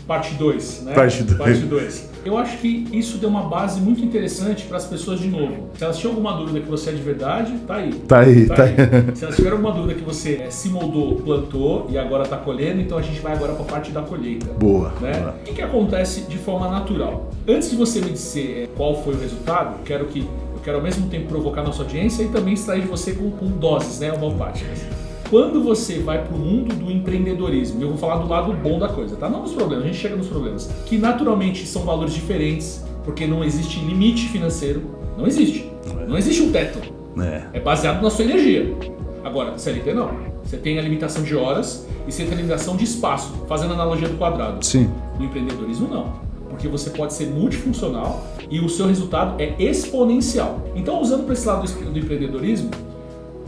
Parte 2, né? Parte 2. Parte 2. Eu acho que isso deu uma base muito interessante para as pessoas de novo. Se elas tinham alguma dúvida que você é de verdade, tá aí. Tá aí. Se elas tiveram alguma dúvida que você se moldou, plantou e agora tá colhendo, então a gente vai agora para a parte da colheita. Boa. Né? Boa. O que acontece de forma natural? Antes de você me dizer qual foi o resultado, eu quero ao mesmo tempo provocar nossa audiência e também extrair de você com doses, né, homeopáticas. Quando você vai para o mundo do empreendedorismo, eu vou falar do lado bom da coisa, tá? Não dos problemas, a gente chega nos problemas, que naturalmente são valores diferentes, porque não existe limite financeiro, não existe um teto, é baseado na sua energia. Agora, CLT não, você tem a limitação de horas e você tem a limitação de espaço, fazendo a analogia do quadrado. Sim. No empreendedorismo não, porque você pode ser multifuncional e o seu resultado é exponencial. Então, usando para esse lado do empreendedorismo,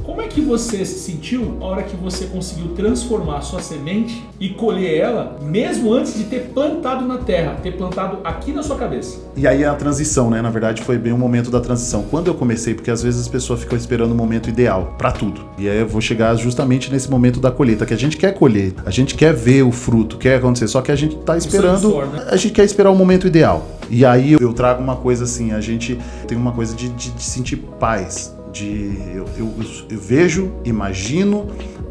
como é que você se sentiu a hora que você conseguiu transformar a sua semente e colher ela, mesmo antes de ter plantado na terra, ter plantado aqui na sua cabeça? E aí a transição, né? Na verdade foi bem o momento da transição. Quando eu comecei, porque às vezes as pessoas ficam esperando o momento ideal pra tudo. E aí eu vou chegar justamente nesse momento da colheita, que a gente quer colher, a gente quer ver o fruto, quer acontecer, só que a gente tá esperando, a gente quer esperar o momento ideal. E aí eu trago uma coisa assim, a gente tem uma coisa de sentir paz. Eu vejo, imagino,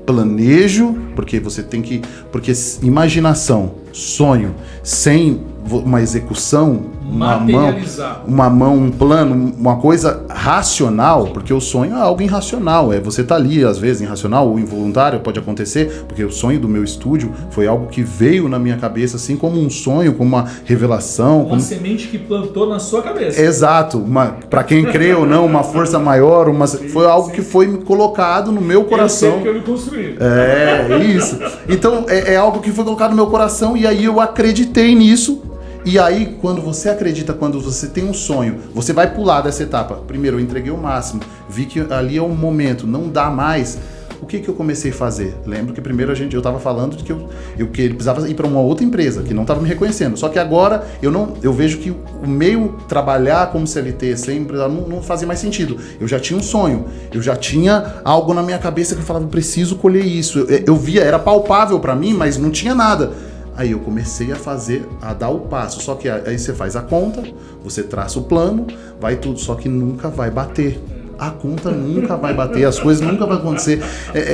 planejo, porque você tem que... Porque imaginação, sonho, sem uma execução, uma mão, um plano, uma coisa racional, porque o sonho é algo irracional, você tá ali, às vezes, irracional ou involuntário, pode acontecer, porque o sonho do meu estúdio foi algo que veio na minha cabeça, assim, como um sonho, como uma revelação. Uma semente que plantou na sua cabeça. Exato, para quem crê ou não, uma força maior, foi algo que foi colocado no meu coração. Eu sei que eu me construí. É isso. Então, é algo que foi colocado no meu coração e aí eu acreditei nisso. E aí, quando você acredita, quando você tem um sonho, você vai pular dessa etapa. Primeiro, eu entreguei o máximo, vi que ali é um momento, não dá mais. O que eu comecei a fazer? Lembro que primeiro eu estava falando de que que ele precisava ir para uma outra empresa, que não estava me reconhecendo. Só que agora eu vejo que o meio trabalhar como CLT sempre não fazia mais sentido. Eu já tinha um sonho, eu já tinha algo na minha cabeça que eu falava, preciso colher isso. Eu via, era palpável para mim, mas não tinha nada. Aí eu comecei a dar o passo, só que aí você faz a conta, você traça o plano, vai tudo, só que nunca vai bater. A conta nunca vai bater, as coisas nunca vão acontecer.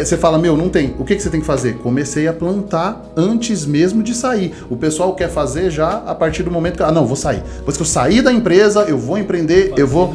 Você fala, não tem. O que você tem que fazer? Comecei a plantar antes mesmo de sair. O pessoal quer fazer já a partir do momento que... vou sair. Depois que eu sair da empresa, eu vou empreender, eu vou...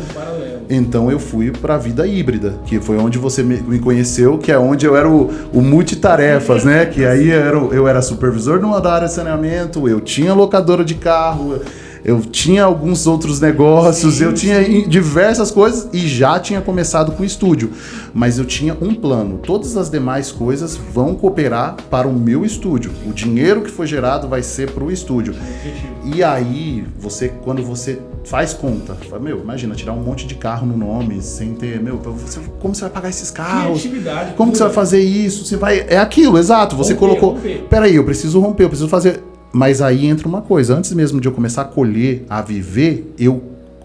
Então eu fui para a vida híbrida, que foi onde você me conheceu, que é onde eu era o multitarefas, né? Que aí eu era supervisor da área de saneamento, eu tinha locadora de carro, eu tinha alguns outros negócios, eu tinha diversas coisas e já tinha começado com o estúdio. Mas eu tinha um plano, todas as demais coisas vão cooperar para o meu estúdio. O dinheiro que foi gerado vai ser para o estúdio. E aí, quando você faz conta, imagina, tirar um monte de carro no nome, sem ter, como você vai pagar esses carros? Como que você vai fazer isso? É aquilo, exato, você colocou, peraí, eu preciso romper, eu preciso fazer... Mas aí entra uma coisa, antes mesmo de eu começar a colher, a viver,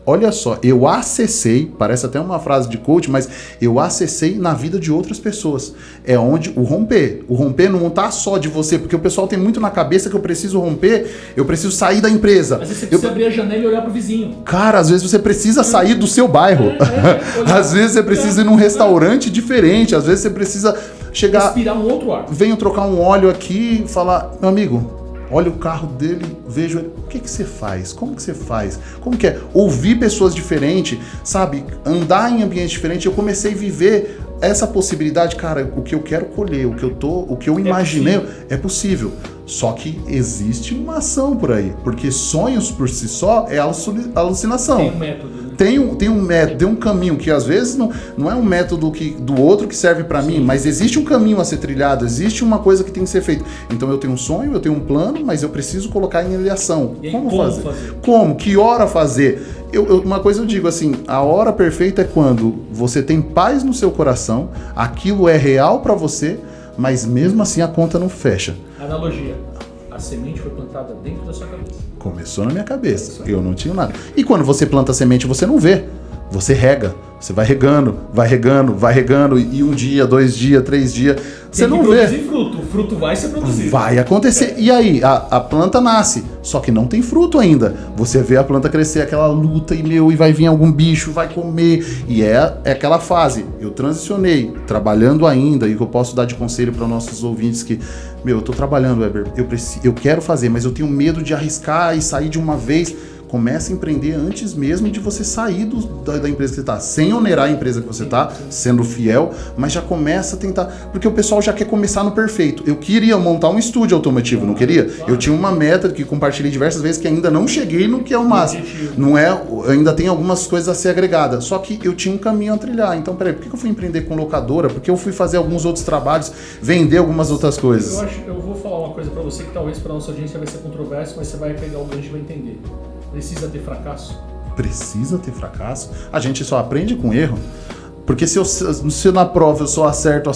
olha só, eu acessei, parece até uma frase de coach, mas eu acessei na vida de outras pessoas. É onde o romper não tá só de você, porque o pessoal tem muito na cabeça que eu preciso romper, eu preciso sair da empresa. Às vezes você precisa abrir a janela e olhar pro vizinho. Cara, às vezes você precisa sair do seu bairro. Às vezes você precisa ir num restaurante diferente, às vezes você precisa chegar... Respirar um outro ar. Venho trocar um óleo aqui e falar, meu amigo... Olha o carro dele, vejo ele. O que você faz? Como que você faz? Como que é? Ouvir pessoas diferentes, sabe? Andar em ambiente diferente. Eu comecei a viver essa possibilidade. Cara, o que eu quero colher, o que eu imaginei, é possível. Só que existe uma ação por aí. Porque sonhos por si só é alucinação. Tem um método, né? Tem um método, tem um caminho que às vezes não é um método do outro que serve para mim, mas existe um caminho a ser trilhado, existe uma coisa que tem que ser feita. Então eu tenho um sonho, eu tenho um plano, mas eu preciso colocar em ação. Como fazer? Como? Que hora fazer? Uma coisa eu digo assim, a hora perfeita é quando você tem paz no seu coração, aquilo é real para você, mas mesmo assim a conta não fecha. Analogia. a semente foi plantada dentro da sua cabeça. Começou na minha cabeça. Eu não tinha nada. E quando você planta a semente, você não vê. Você rega. Você vai regando, vai regando, vai regando. E 1 dia, 2 dias, 3 dias. Você não vê. Fruto. O fruto vai ser produzido. Vai acontecer. E aí, a planta nasce. Só que não tem fruto ainda. Você vê a planta crescer, aquela luta, e vai vir algum bicho, vai comer. E é aquela fase. Eu transicionei, trabalhando ainda, e que eu posso dar de conselho para nossos ouvintes que, eu tô trabalhando, Weber, eu quero fazer, mas eu tenho medo de arriscar e sair de uma vez. Começa a empreender antes mesmo de você sair da empresa que você está, sem onerar a empresa que você está, sendo fiel, mas já começa a tentar, porque o pessoal já quer começar no perfeito. Eu queria montar um estúdio automotivo, não queria? Eu tinha uma meta que compartilhei diversas vezes, que ainda não cheguei no que é o máximo. Não é, ainda tem algumas coisas a ser agregadas, só que eu tinha um caminho a trilhar. Então, peraí, por que eu fui empreender com locadora? Porque eu fui fazer alguns outros trabalhos, vender algumas outras coisas. Eu vou falar uma coisa para você que talvez para nossa audiência vai ser controverso, mas você vai pegar o gancho e vai entender. Precisa ter fracasso? Precisa ter fracasso? A gente só aprende com erro. Porque se na prova eu só acerto,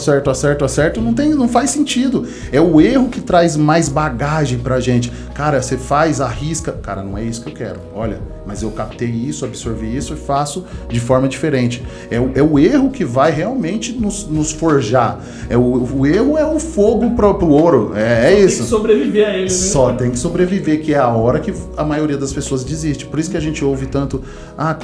não faz sentido. É o erro que traz mais bagagem pra gente. Cara, você faz, arrisca. Cara, não é isso que eu quero. Olha, mas eu captei isso, absorvi isso e faço de forma diferente. É o erro que vai realmente nos forjar. O erro é o fogo pro ouro. É isso. Tem que sobreviver a ele, né? Só tem que sobreviver, que é a hora que a maioria das pessoas desiste. Por isso que a gente ouve tanto,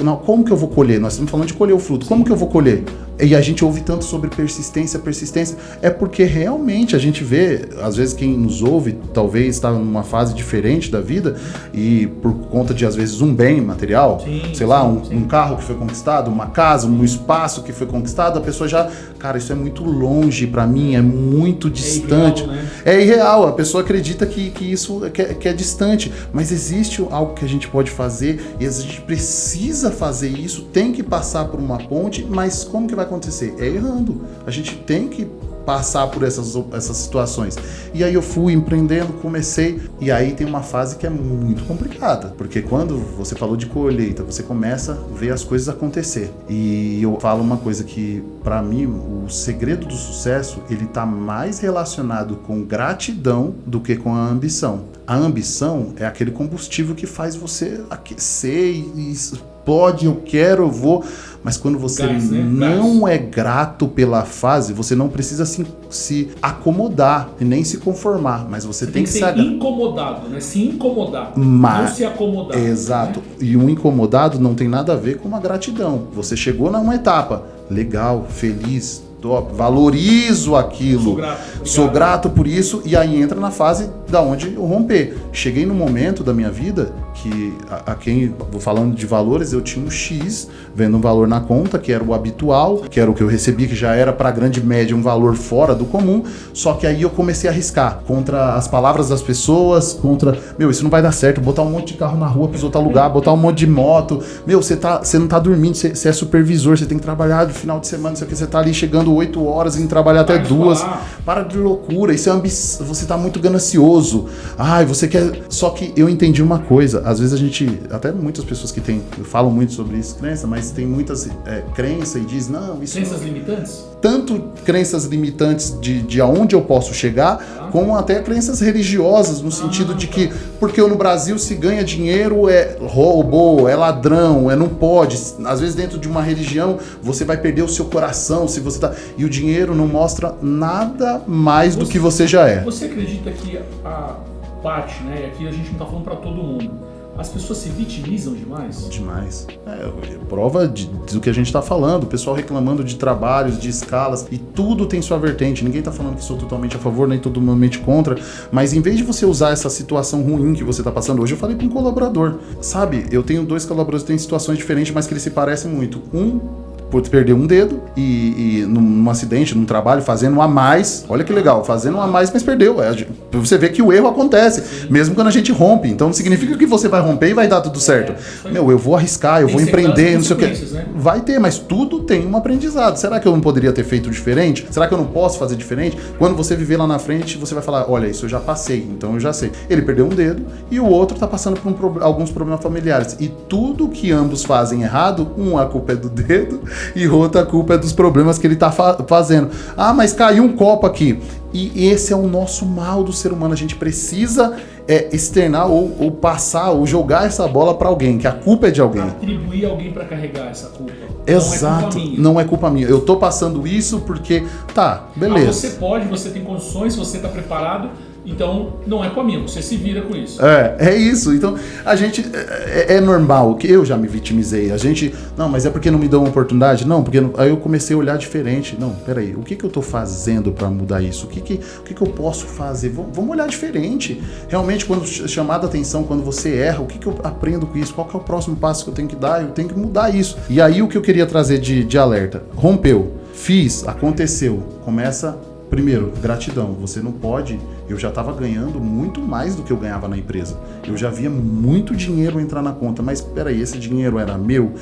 não, como que eu vou colher? Nós estamos falando de colher o fruto. Como que eu vou colher? E a gente ouve tanto sobre persistência. É porque realmente a gente vê, às vezes quem nos ouve talvez está numa fase diferente da vida e por conta de, às vezes, um bem material, um carro que foi conquistado, uma casa, um espaço que foi conquistado, a pessoa já, cara, isso é muito longe pra mim, é muito distante. Irreal, né? É irreal, a pessoa acredita que isso é distante, mas existe algo que a gente pode fazer e a gente precisa fazer isso, tem que passar por uma ponte, mas como que vai acontecer? É errando. A gente tem que passar por essas situações. E aí eu fui empreendendo, comecei, e aí tem uma fase que é muito complicada, porque quando você falou de colheita, você começa a ver as coisas acontecer. E eu falo uma coisa que, para mim, o segredo do sucesso, ele tá mais relacionado com gratidão do que com a ambição. A ambição é aquele combustível que faz você aquecer e pode, eu quero, eu vou. Mas quando você não é grato pela fase, você não precisa se acomodar e nem se conformar, mas você tem que ser incomodado, né? Se incomodar, não se acomodar. Exato. Né? E um incomodado não tem nada a ver com uma gratidão. Você chegou numa etapa legal, feliz, top, valorizo aquilo, sou grato por isso, e aí entra na fase da onde eu romper. Cheguei num momento da minha vida que, quem vou falando de valores, eu tinha um X, vendo um valor na conta, que era o habitual, que era o que eu recebi, que já era para a grande média um valor fora do comum, só que aí eu comecei a arriscar contra as palavras das pessoas, isso não vai dar certo, botar um monte de carro na rua para os outros alugar, botar um monte de moto, você não tá dormindo, você é supervisor, você tem que trabalhar no final de semana, não sei o que, você tá ali chegando 8 horas e trabalhar até 2, para de loucura, isso é você tá muito ganancioso, você quer, só que eu entendi uma coisa, às vezes a gente, até muitas pessoas que falam muito sobre isso, crença, mas tem muitas crenças e diz, não, isso... Crenças limitantes? Tanto crenças limitantes de aonde eu posso chegar, como até crenças religiosas, no sentido de que, porque no Brasil se ganha dinheiro é roubo, é ladrão, não pode. Às vezes dentro de uma religião você vai perder o seu coração, se você tá... E o dinheiro não mostra nada mais do que você já é. Você acredita que a parte, né, aqui a gente não tá falando para todo mundo, as pessoas se vitimizam demais? Demais. Prova do que a gente está falando. O pessoal reclamando de trabalhos, de escalas, e tudo tem sua vertente. Ninguém está falando que sou totalmente a favor, nem totalmente contra, mas em vez de você usar essa situação ruim que você está passando hoje, eu falei com um colaborador. Sabe, eu tenho 2 colaboradores que têm situações diferentes, mas que eles se parecem muito. Um por perder um dedo e num acidente, num trabalho, fazendo um a mais. Olha que legal, fazendo um a mais, mas perdeu. Você vê que o erro acontece, mesmo quando a gente rompe. Então não significa que você vai romper e vai dar tudo certo. Eu vou arriscar, eu vou empreender, não sei o que. Né? Vai ter, mas tudo tem um aprendizado. Será que eu não poderia ter feito diferente? Será que eu não posso fazer diferente? Quando você viver lá na frente, você vai falar, olha, isso eu já passei, então eu já sei. Ele perdeu um dedo e o outro está passando por alguns problemas familiares. E tudo que ambos fazem errado, a culpa é do dedo, e outra culpa é dos problemas que ele tá fazendo. Ah, mas caiu um copo aqui. E esse é o nosso mal do ser humano. A gente precisa externar ou passar ou jogar essa bola para alguém, que a culpa é de alguém. Atribuir alguém para carregar essa culpa. Exato, não é culpa minha. Eu tô passando isso porque, tá, beleza. Você pode, você tem condições, você tá preparado, então não é com a minha, você se vira com isso. É isso. Então, a gente, é normal, que eu já me vitimizei. A gente, não, mas é porque não me dão uma oportunidade? Não, porque aí eu comecei a olhar diferente. Não, peraí, o que eu tô fazendo para mudar isso? O que eu posso fazer? Vamos olhar diferente. Realmente, quando chamar a atenção, quando você erra, o que eu aprendo com isso? Qual que é o próximo passo que eu tenho que dar? Eu tenho que mudar isso. E aí, o que eu queria trazer de alerta? Rompeu, fiz, aconteceu. Começa, primeiro, gratidão. Você não pode... Eu já estava ganhando muito mais do que eu ganhava na empresa. Eu já via muito dinheiro entrar na conta, mas peraí, esse dinheiro era meu?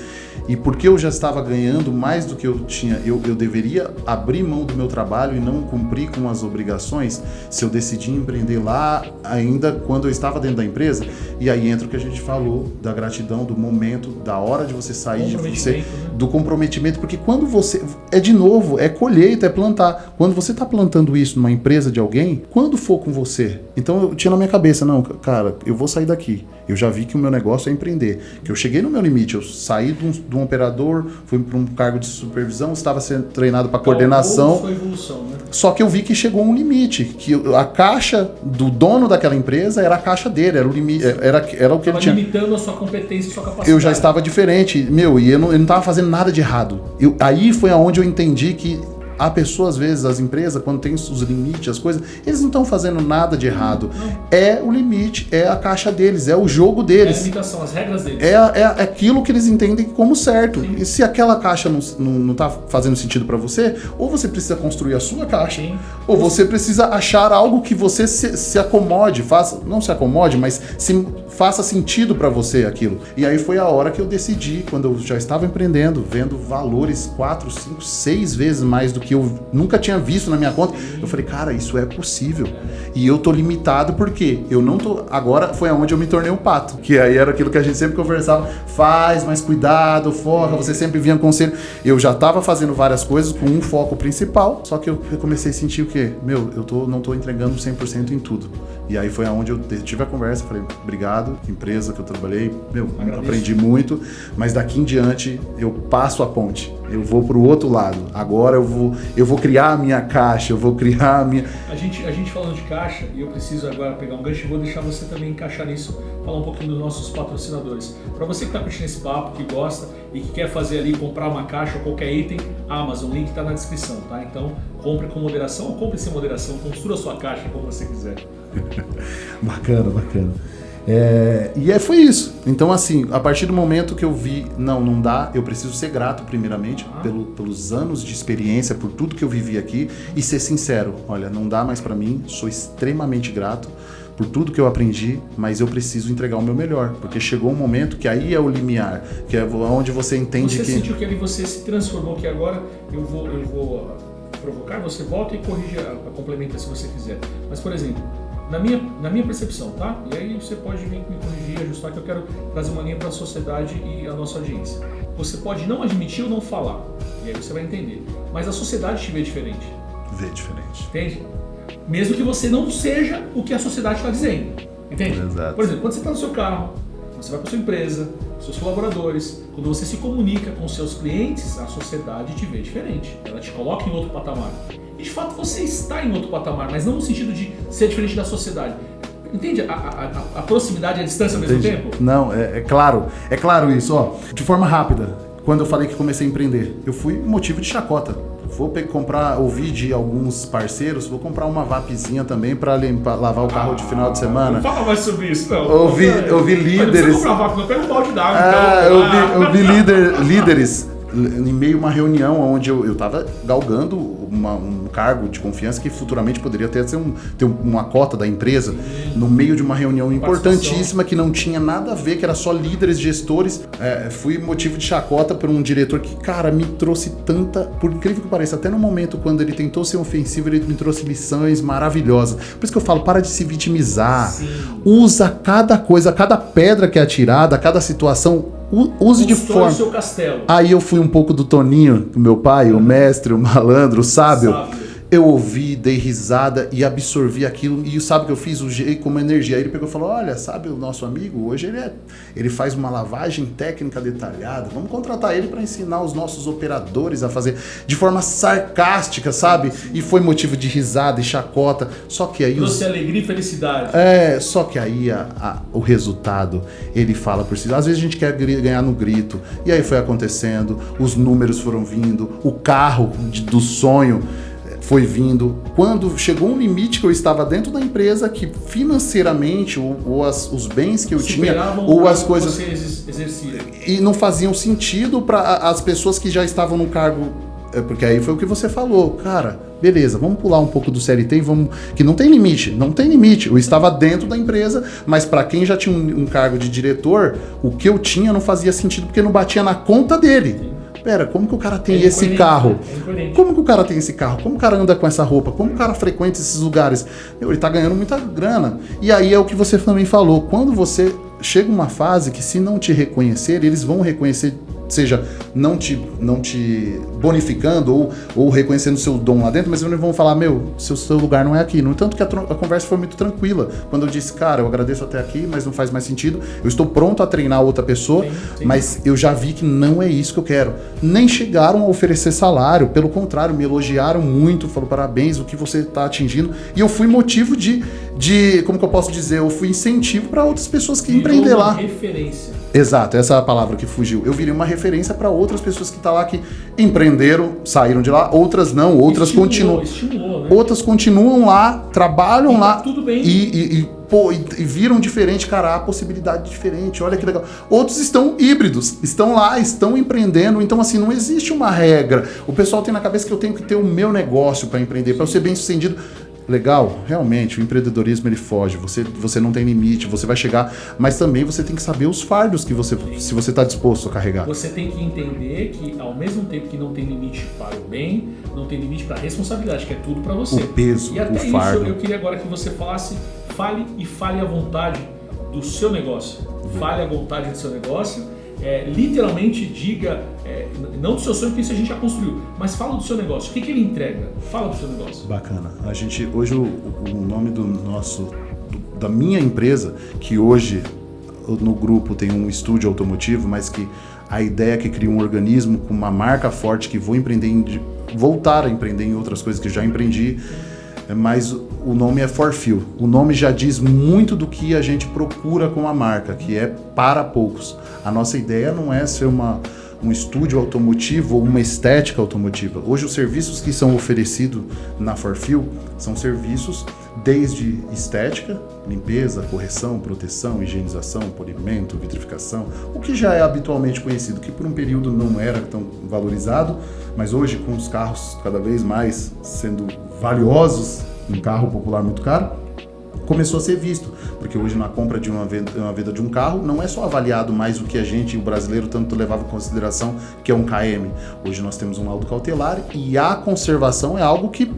E porque eu já estava ganhando mais do que eu tinha, eu deveria abrir mão do meu trabalho e não cumprir com as obrigações se eu decidi empreender lá ainda quando eu estava dentro da empresa? E aí entra o que a gente falou da gratidão, do momento, da hora de você sair, de você, do comprometimento, porque quando você... de novo, é colheita, é plantar. Quando você está plantando isso numa empresa de alguém, quando for com você. Então eu tinha na minha cabeça, não, cara, eu vou sair daqui. Eu já vi que o meu negócio é empreender. Que eu cheguei no meu limite, eu saí de um operador, fui para um cargo de supervisão, estava sendo treinado para coordenação. Foi evolução, né? Só que eu vi que chegou um limite, que a caixa do dono daquela empresa era a caixa dele, era o limite, era o que ele tinha. Limitando a sua competência e sua capacidade. Eu já estava diferente, e eu não estava fazendo nada de errado. Aí foi aonde eu entendi que há pessoas, às vezes, as empresas, quando tem os limites, as coisas, eles não estão fazendo nada de errado. É o limite, é a caixa deles, é o jogo deles. É a limitação, as regras deles. É aquilo que eles entendem como certo. Sim. E se aquela caixa não tá fazendo sentido para você, ou você precisa construir a sua caixa, sim, ou você precisa achar algo que você se acomode, não se acomode, mas faça sentido para você aquilo. E aí foi a hora que eu decidi, quando eu já estava empreendendo, vendo valores 4, 5, 6 vezes mais do que eu nunca tinha visto na minha conta, eu falei, cara, isso é possível. E eu tô limitado porque eu não tô... Agora foi aonde eu me tornei um pato, que aí era aquilo que a gente sempre conversava, faz, mas cuidado, foca, você sempre vinha conselho. Eu já tava fazendo várias coisas com um foco principal, só que eu comecei a sentir o quê? Não tô entregando 100% em tudo. E aí foi aonde eu tive a conversa, falei, obrigado, empresa que eu trabalhei, aprendi muito, mas daqui em diante eu passo a ponte, eu vou pro outro lado. Agora eu vou criar a minha caixa, eu vou criar a minha... A gente falando de caixa, e eu preciso agora pegar um gancho e vou deixar você também encaixar nisso, falar um pouquinho dos nossos patrocinadores. Para você que está curtindo esse papo, que gosta e que quer fazer ali, comprar uma caixa ou qualquer item, Amazon, o link está na descrição, tá? Então, compre com moderação ou compre sem moderação, construa a sua caixa como você quiser. Bacana. Foi isso. Então, assim, a partir do momento que eu vi, não dá, eu preciso ser grato, primeiramente, pelos anos de experiência, por tudo que eu vivi aqui, e ser sincero, olha, não dá mais pra mim, sou extremamente grato por tudo que eu aprendi, mas eu preciso entregar o meu melhor, porque chegou um momento que aí é o limiar, que é onde você entende que... Você sentiu que ali você se transformou, que agora eu vou provocar, você volta e corrige, complementa se você quiser. Mas, por exemplo, na minha percepção, tá? E aí você pode vir me corrigir, ajustar, que eu quero trazer uma linha para a sociedade e a nossa audiência. Você pode não admitir ou não falar, e aí você vai entender. Mas a sociedade te vê diferente. Vê diferente. Entende? Mesmo que você não seja o que a sociedade está dizendo. Entende? Exato. Por exemplo, quando você está no seu carro, você vai para sua empresa, seus colaboradores, quando você se comunica com seus clientes, a sociedade te vê diferente. Ela te coloca em outro patamar. E de fato você está em outro patamar, mas não no sentido de ser diferente da sociedade. Entende a proximidade e a distância ao mesmo tempo? Não, é claro isso. Ó, de forma rápida, quando eu falei que comecei a empreender, eu fui motivo de chacota. Vou ouvir de alguns parceiros, vou comprar uma VAPzinha também para lavar o carro de final de semana. Não fala mais sobre isso, não. Ouvi líderes... Não precisa comprar VAP, não pega um balde d'água. Eu vi líderes em meio a uma reunião onde eu estava galgando um cargo de confiança que futuramente poderia ter uma cota da empresa, no meio de uma reunião importantíssima que não tinha nada a ver, que era só líderes, gestores. Fui motivo de chacota por um diretor que, cara, me trouxe por incrível que pareça, até no momento quando ele tentou ser ofensivo, ele me trouxe lições maravilhosas. Por isso que eu falo, para de se vitimizar. Sim. Usa cada coisa, cada pedra que é atirada, cada situação, use de Constrói forma. o seu castelo. Aí eu fui um pouco do Toninho, do meu pai, o mestre, o malandro, o sábio. Eu ouvi, dei risada e absorvi aquilo. E sabe o que eu fiz? Usei como energia. Aí ele pegou e falou, olha, sabe o nosso amigo? Hoje ele faz uma lavagem técnica detalhada. Vamos contratar ele para ensinar os nossos operadores a fazer de forma sarcástica, sabe? E foi motivo de risada e chacota. Só que aí... Trouxe alegria e felicidade. Só que aí o resultado, ele fala por si. Às vezes a gente quer ganhar no grito. E aí foi acontecendo, os números foram vindo, o carro do sonho foi vindo. Quando chegou um limite que eu estava dentro da empresa, que financeiramente, os bens que eu tinha, ou as coisas... Você exercia. E não faziam sentido para as pessoas que já estavam no cargo... Porque aí foi o que você falou. Cara, beleza, vamos pular um pouco do CLT e vamos... Que não tem limite, não tem limite. Eu estava dentro da empresa, mas para quem já tinha um cargo de diretor, o que eu tinha não fazia sentido porque não batia na conta dele. Sim. Pera, como que o cara tem esse carro? Como que o cara tem esse carro? Como o cara anda com essa roupa? Como o cara frequenta esses lugares? Ele tá ganhando muita grana. E aí é o que você também falou. Quando você chega uma fase que se não te reconhecer, eles vão reconhecer, seja não te bonificando ou reconhecendo o seu dom lá dentro, mas eles vão falar, seu lugar não é aqui. No entanto que a conversa foi muito tranquila. Quando eu disse, cara, eu agradeço até aqui, mas não faz mais sentido. Eu estou pronto a treinar outra pessoa, sim. Mas eu já vi que não é isso que eu quero. Nem chegaram a oferecer salário, pelo contrário, me elogiaram muito, falaram parabéns, o que você está atingindo. E eu fui motivo de, como que eu posso dizer, eu fui incentivo para outras pessoas que empreender lá. Referência. Exato, essa é a palavra que fugiu. Eu virei uma referência para outras pessoas que estão lá, que empreenderam, saíram de lá, outras não, outras continuam. Estimulou, né? Outras continuam lá, trabalham E lá. tá tudo bem. E viram diferente, cara, há possibilidade diferente, olha que legal. Outros estão híbridos, estão lá, estão empreendendo, então assim, não existe uma regra. O pessoal tem na cabeça que eu tenho que ter o meu negócio para empreender, para eu ser bem sucedido. Legal, realmente, o empreendedorismo ele foge, você não tem limite, você vai chegar, mas também você tem que saber os fardos que se você está disposto a carregar. Você tem que entender que ao mesmo tempo que não tem limite para o bem, não tem limite para a responsabilidade, que é tudo para você. O peso, e até o fardo. isso eu queria agora que você fale à vontade do seu negócio. Fale à vontade do seu negócio. Literalmente diga, não do seu sonho, porque isso a gente já construiu, mas fala do seu negócio. O que ele entrega? Fala do seu negócio. Bacana. Hoje o nome da minha empresa, que hoje no grupo tem um estúdio automotivo, mas que a ideia é que cria um organismo com uma marca forte, que voltar a empreender em outras coisas que já empreendi, mas o nome é Forfil. O nome já diz muito do que a gente procura com a marca, que é para poucos. A nossa ideia não é ser um estúdio automotivo ou uma estética automotiva. Hoje os serviços que são oferecidos na Forfil são serviços desde estética, limpeza, correção, proteção, higienização, polimento, vitrificação, o que já é habitualmente conhecido, que por um período não era tão valorizado, mas hoje com os carros cada vez mais sendo valiosos, um carro popular muito caro, começou a ser visto, porque hoje na compra de uma venda de um carro não é só avaliado mais o que o brasileiro tanto levava em consideração, que é um KM. Hoje nós temos um laudo cautelar e a conservação é algo que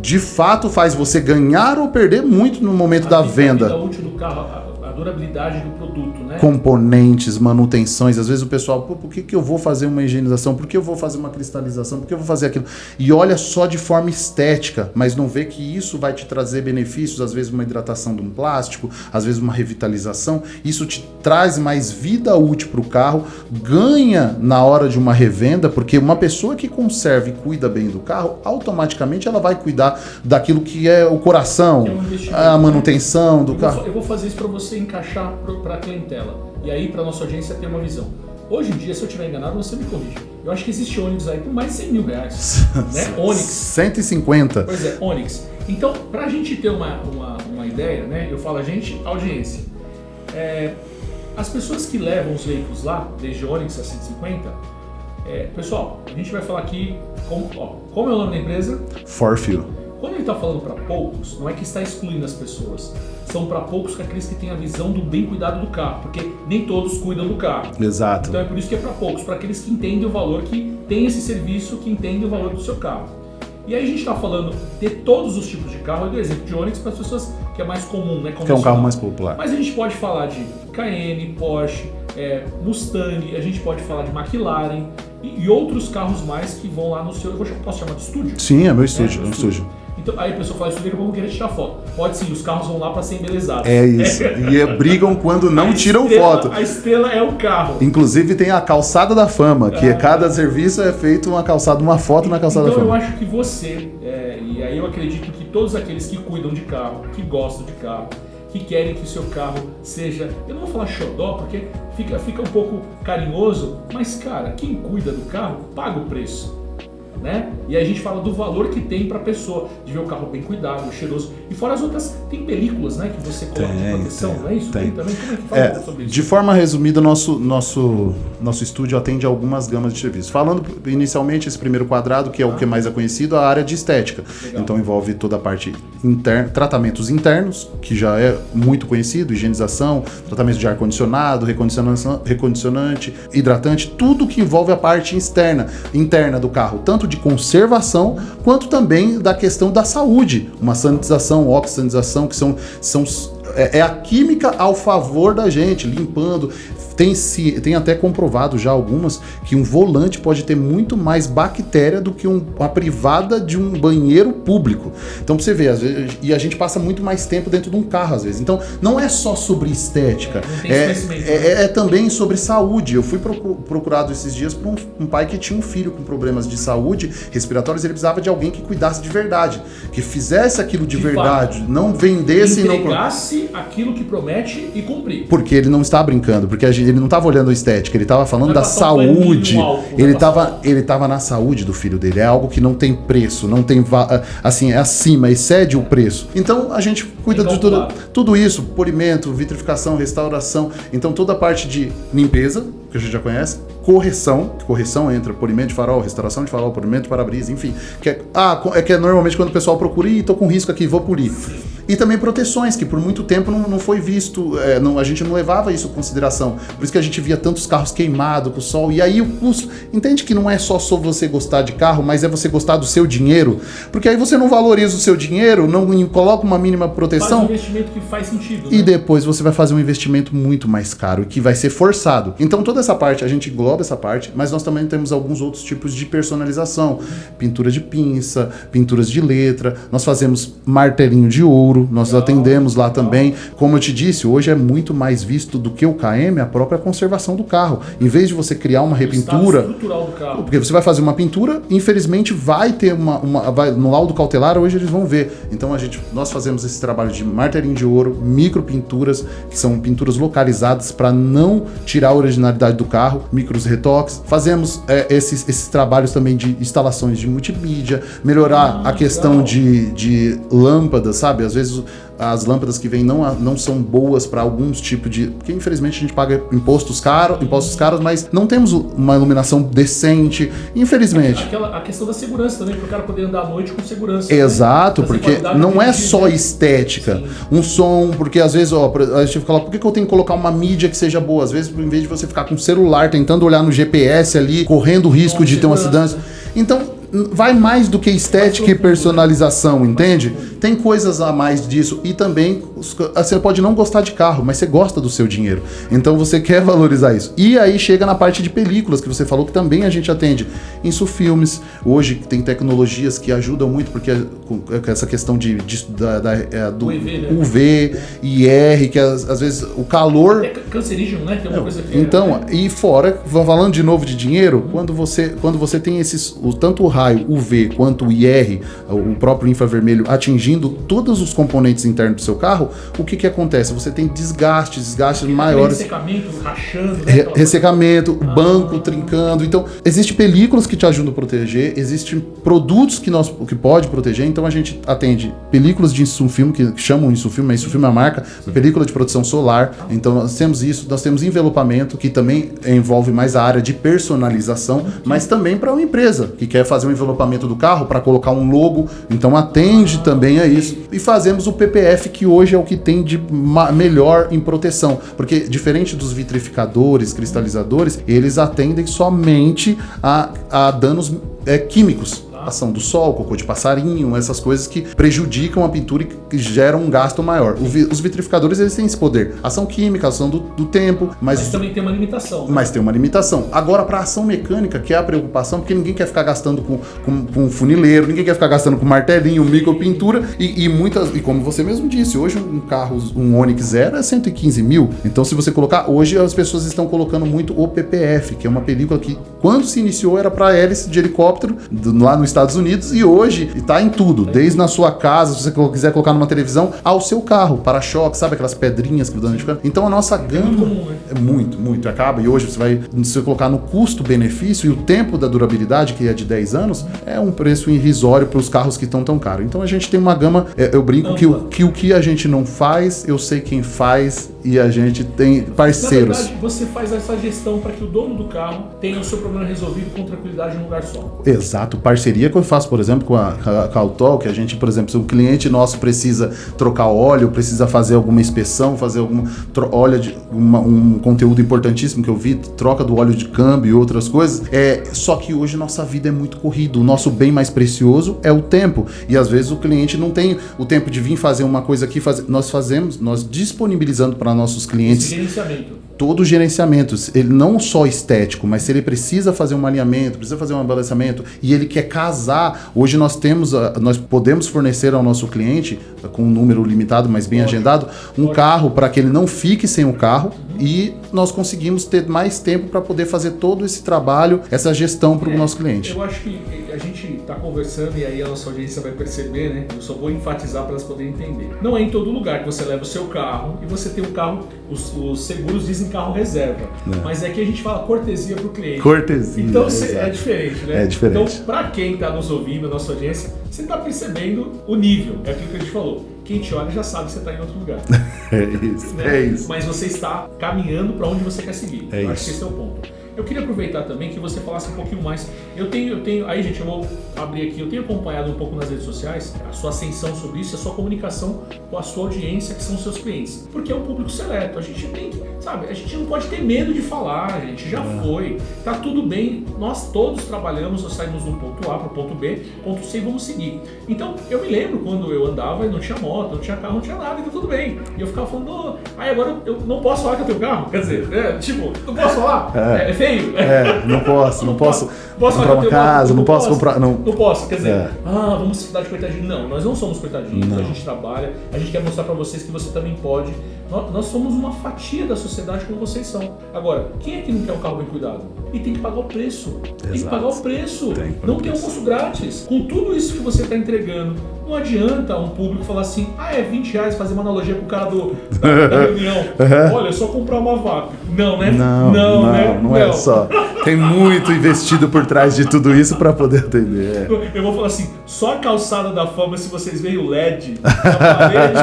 de fato faz você ganhar ou perder muito no momento da venda. A vida útil do carro, a durabilidade do produto, né? Componentes, manutenções, às vezes o pessoal, por que eu vou fazer uma higienização? Por que eu vou fazer uma cristalização? Por que eu vou fazer aquilo? E olha só de forma estética, mas não vê que isso vai te trazer benefícios, às vezes uma hidratação de um plástico, às vezes uma revitalização, isso te traz mais vida útil para o carro, ganha na hora de uma revenda, porque uma pessoa que conserva e cuida bem do carro, automaticamente ela vai cuidar daquilo que é o coração, a manutenção do carro. Eu vou fazer isso para você encaixar para a clientela. E aí, para nossa audiência ter uma visão. Hoje em dia, se eu estiver enganado, você me corrige. Eu acho que existe Onix aí por mais de 100 mil reais. Né? Onix. 150. Pois é, Onix. Então, para a gente ter uma ideia, né? Eu falo a gente, audiência. As pessoas que levam os veículos lá, desde Onix a 150, pessoal, a gente vai falar aqui como é o nome da empresa? Forfil. Quando ele está falando para poucos, não é que está excluindo as pessoas. São para poucos que aqueles que têm a visão do bem cuidado do carro, porque nem todos cuidam do carro. Exato. Então é por isso que é para poucos, para aqueles que entendem o valor, que tem esse serviço, que entendem o valor do seu carro. E aí a gente está falando de todos os tipos de carro, eu dei o exemplo de Onix para as pessoas que é mais comum, né? Que é um carro mais popular. Mas a gente pode falar de Cayenne, Porsche, Mustang, a gente pode falar de McLaren e outros carros mais que vão lá no seu... Eu posso chamar de estúdio? Sim, é meu estúdio. Então, aí a pessoa fala, estúdio, que eu vou querer tirar foto. Pode sim, os carros vão lá para ser embelezados. É isso. E brigam quando não tiram foto. A estrela é o carro. Inclusive tem a calçada da fama, que cada serviço é feito uma foto na calçada da fama. Então eu acho que você, e aí eu acredito que todos aqueles que cuidam de carro, que gostam de carro, que querem que o seu carro seja, eu não vou falar xodó, porque fica um pouco carinhoso, mas cara, quem cuida do carro paga o preço. Né? E aí a gente fala do valor que tem para a pessoa, de ver o carro bem cuidado, cheiroso. E fora as outras, tem películas, né, que você coloca de proteção, não é isso? Tem também? Como é que fala sobre isso? De forma resumida, nosso estúdio atende algumas gamas de serviços. Falando inicialmente, esse primeiro quadrado, que é o que mais é conhecido, a área de estética. Legal. Então envolve toda a parte interna, tratamentos internos, que já é muito conhecido, higienização, tratamento de ar-condicionado, recondicionante, hidratante, tudo que envolve a parte interna do carro, tanto de conservação, quanto também da questão da saúde, uma sanitização, oxigenização, que é a química ao favor da gente, limpando. Tem até comprovado já algumas que um volante pode ter muito mais bactéria do que uma privada de um banheiro público. Então pra você ver, às vezes, e a gente passa muito mais tempo dentro de um carro às vezes. Então não é só sobre estética, é também sobre saúde. Eu fui procurado esses dias por um pai que tinha um filho com problemas de saúde respiratórios, ele precisava de alguém que cuidasse de verdade, que fizesse aquilo de verdade, não vendesse entregasse aquilo que promete e cumprir. Porque ele não está brincando, porque ele não estava olhando a estética, ele estava falando da saúde. Ele estava na saúde do filho dele. É algo que não tem preço, não tem assim, é acima, excede o preço. Então a gente cuida de tudo isso, polimento, vitrificação, restauração. Então toda a parte de limpeza, que a gente já conhece, correção entra polimento de farol, restauração de farol, polimento de para-brisa, enfim. Que é normalmente quando o pessoal procura, tô com risco aqui, vou polir. E também proteções, que por muito tempo não foi visto, a gente não levava isso em consideração. Por isso que a gente via tantos carros queimados com o sol. E aí o custo, entende que não é só sobre você gostar de carro, mas é você gostar do seu dinheiro? Porque aí você não valoriza o seu dinheiro, não coloca uma mínima proteção. Faz um investimento que faz sentido, né? E depois você vai fazer um investimento muito mais caro, que vai ser forçado. Então toda essa parte, a gente engloba essa parte, mas nós também temos alguns outros tipos de personalização. Pintura de pinça, pinturas de letra, nós fazemos martelinho de ouro, nós atendemos lá também. Como eu te disse, hoje é muito mais visto do que o KM, a própria conservação do carro. Em vez de você criar uma repintura, estrutural do carro. Porque você vai fazer uma pintura, infelizmente vai ter no laudo cautelar, hoje eles vão ver. Então nós fazemos esse trabalho de martelinho de ouro, micro pinturas, que são pinturas localizadas para não tirar a originalidade do carro, micros retoques. Fazemos esses trabalhos também de instalações de multimídia, melhorar a questão de lâmpadas, sabe? Às vezes as lâmpadas que vêm não são boas para alguns tipos de... Porque infelizmente a gente paga impostos caros, mas não temos uma iluminação decente, infelizmente. A questão da segurança também, para o cara poder andar à noite com segurança. Exato, né? Porque não é só estética. Sim. Um som, porque às vezes, a gente fala, por que eu tenho que colocar uma mídia que seja boa? Às vezes, em vez de você ficar com o celular tentando olhar no GPS ali, correndo o risco de ter um acidente. Então, vai mais do que estética e personalização, entende? Tem coisas a mais disso. E também, você pode não gostar de carro, mas você gosta do seu dinheiro. Então você quer valorizar isso. E aí chega na parte de películas, que você falou que também a gente atende. Insufilmes, hoje tem tecnologias que ajudam muito, porque essa questão do UV, né? UV, IR, que às vezes o calor... É cancerígeno, né? Tem uma coisa que então, e fora, falando de novo de dinheiro, quando você tem tanto o raio UV quanto o IR, o próprio infravermelho, atingindo todos os componentes internos do seu carro, o que acontece? Você tem desgastes maiores. Ressecamento, rachando. Né? Ressecamento, banco trincando. Então, existem películas que te ajudam a proteger, existem produtos que pode proteger, então a gente atende películas de insufilme, que chamam insufilme, é a marca, película de proteção solar. Então, nós temos isso, nós temos envelopamento, que também envolve mais a área de personalização, mas também para uma empresa que quer fazer um envelopamento do carro para colocar um logo, então atende também a isso. E fazemos o PPF, que hoje é o que tem de melhor em proteção, porque diferente dos vitrificadores, cristalizadores, eles atendem somente a danos químicos. ação do sol, cocô de passarinho, essas coisas que prejudicam a pintura e que geram um gasto maior. Os vitrificadores, eles têm esse poder. Ação química, ação do tempo, mas também tem uma limitação. Mas tem uma limitação. Agora, para ação mecânica, que é a preocupação, porque ninguém quer ficar gastando com funileiro, ninguém quer ficar gastando com martelinho, micropintura e como você mesmo disse, hoje um carro, um Onix Zero é 115 mil. Então, se você colocar, hoje as pessoas estão colocando muito o PPF, que é uma película que, quando se iniciou, era para hélice de helicóptero lá nos Estados Unidos, e hoje está em tudo, desde na sua casa, se você quiser colocar numa televisão, ao seu carro, para-choque, sabe aquelas pedrinhas que dão danificando? Então, a nossa gama é muito, acaba, e hoje se você colocar no custo-benefício e o tempo da durabilidade, que é de 10 anos, é um preço irrisório para os carros que estão tão caros. Então, a gente tem uma gama, eu brinco que o que a gente não faz, eu sei quem faz, e a gente tem parceiros. Na verdade, você faz essa gestão para que o dono do carro tenha o seu problema resolvido com tranquilidade em um lugar só. Exato. Parceria que eu faço, por exemplo, com a Cautol, que a gente, por exemplo, se um cliente nosso precisa trocar óleo, precisa fazer alguma inspeção, fazer alguma um conteúdo importantíssimo que eu vi, troca do óleo de câmbio e outras coisas, só que hoje nossa vida é muito corrida. O nosso bem mais precioso é o tempo. E às vezes o cliente não tem o tempo de vir fazer uma coisa aqui, nós disponibilizando para nossos clientes todo o gerenciamento, ele não só estético, mas se ele precisa fazer um alinhamento, precisa fazer um balanceamento e ele quer casar, hoje nós podemos fornecer ao nosso cliente, com um número limitado, mas bem agendado, um carro para que ele não fique sem o carro, e nós conseguimos ter mais tempo para poder fazer todo esse trabalho, essa gestão para o nosso cliente. Eu acho que a gente está conversando e aí a nossa audiência vai perceber, né? Eu só vou enfatizar para elas poderem entender. Não é em todo lugar que você leva o seu carro e você tem um carro, os seguros dizem carro reserva, mas aqui a gente fala cortesia para o cliente. Cortesia. Então é diferente, né? É diferente. Então, para quem está nos ouvindo, a nossa audiência, você está percebendo o nível, é aquilo que a gente falou. Quem te olha já sabe que você está em outro lugar. É isso. Mas você está caminhando para onde você quer seguir. Eu acho que esse é o ponto. Eu queria aproveitar também que você falasse um pouquinho mais. Eu tenho, aí gente, eu vou abrir aqui, eu tenho acompanhado um pouco nas redes sociais a sua ascensão sobre isso, a sua comunicação com a sua audiência, que são os seus clientes. Porque é um público seleto, a gente tem que, sabe, a gente não pode ter medo de falar, a gente já foi, tá tudo bem, nós todos trabalhamos, nós saímos do ponto A para o ponto B, ponto C e vamos seguir. Então, eu me lembro quando eu andava e não tinha moto, não tinha carro, não tinha nada, e tá tudo bem. E eu ficava falando, agora eu não posso falar que eu tenho carro, quer dizer, não posso falar, é feio. Não posso Posso comprar uma casa, não posso comprar... Não posso, quer dizer, vamos se dar de coitadinho. Não, nós não somos coitadinhos, a gente trabalha, a gente quer mostrar pra vocês que você também pode. Nós somos uma fatia da sociedade como vocês são. Agora, quem é que não quer um carro bem cuidado? E tem que pagar o preço. Tem que pagar o preço. Não tem almoço grátis. Com tudo isso que você está entregando, não adianta um público falar assim, é R$20, fazer uma analogia com o cara da reunião. Olha, é só comprar uma VAP. Não, né? Não é só. Tem muito investido por trás de tudo isso para poder atender. Eu vou falar assim, só a calçada da fama, se vocês veem o LED na parede...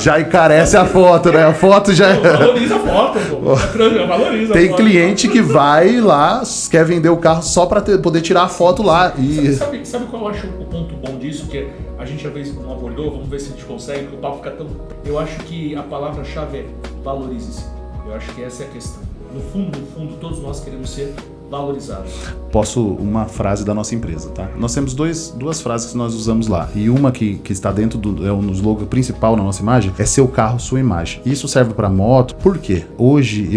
Já encarece a foto, né? A foto já... Valoriza a foto, pô. Valoriza. Tem cliente que vai lá, quer vender o carro só para poder tirar a foto lá. E... Sabe qual eu acho o ponto bom disso? Que a gente às vezes não abordou, vamos ver se a gente consegue, que o papo fica tão... Eu acho que a palavra-chave é valorize-se. Eu acho que essa é a questão. No fundo, todos nós queremos ser valorizados. Uma frase da nossa empresa, tá? Nós temos duas frases que nós usamos lá. E uma que está dentro no slogan principal na nossa imagem é seu carro, sua imagem. Isso serve para moto. Por quê? Hoje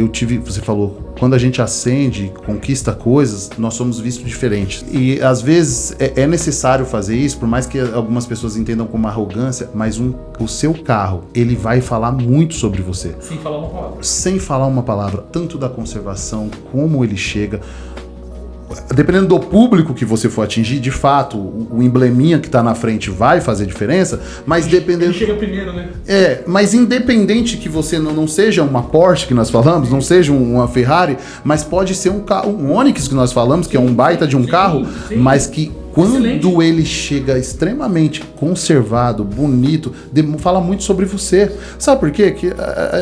você falou, quando a gente acende, conquista coisas, nós somos vistos diferentes. E às vezes é necessário fazer isso, por mais que algumas pessoas entendam como arrogância, mas o seu carro, ele vai falar muito sobre você. Sem falar uma palavra. Sem falar uma palavra, tanto da conservação, como ele chega. Dependendo do público que você for atingir, de fato, o embleminha que está na frente vai fazer diferença, mas dependendo... Ele chega primeiro, né? Mas independente que você não seja uma Porsche que nós falamos, não seja uma Ferrari, mas pode ser um Onix que nós falamos, que é um baita de um carro, mas que quando ele chega extremamente conservado, bonito, fala muito sobre você. Sabe por quê?